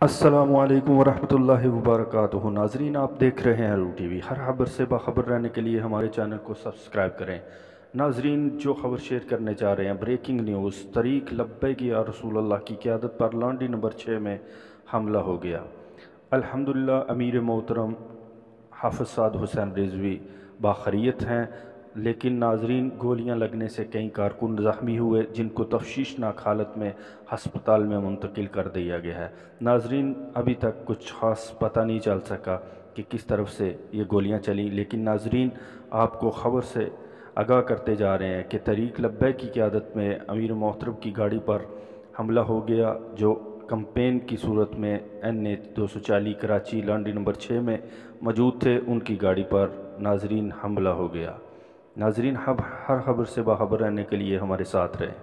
अस्सलामुअलैकुम वरहमतुल्लाहि वबरकातुहू। नाजरीन, आप देख रहे हैं रू टीवी। हर खबर से बाखबर रहने के लिए हमारे चैनल को सब्सक्राइब करें। नाजरीन, जो खबर शेयर करने जा रहे हैं, ब्रेकिंग न्यूज़। तरीक लब्बैक या रसूलल्लाह की क़यादत पर लांडी नंबर 6 में हमला हो गया। अल्हम्दुलिल्लाह, अमीर मोहतरम हाफ़िज़ साद हुसैन रिजवी बाखरियत हैं, लेकिन नाजरीन, गोलियां लगने से कई कारकुन ज़ख्मी हुए, जिनको तफ्शीशनाक हालत में हस्पताल में मुंतकिल कर दिया गया है। नाजरीन, अभी तक कुछ ख़ास पता नहीं चल सका कि किस तरफ से ये गोलियां चली, लेकिन नाजरीन, आपको ख़बर से आगाह करते जा रहे हैं कि तरीक लब्बैक की क़यादत में अमीर मोहतरम की गाड़ी पर हमला हो गया, जो कंपेन की सूरत में NA 240 कराची लांडी नंबर 6 में मौजूद थे, उनकी गाड़ी पर नाजरीन हमला हो गया। नाजरीन, हर खबर से बाखबर रहने के लिए हमारे साथ रहें।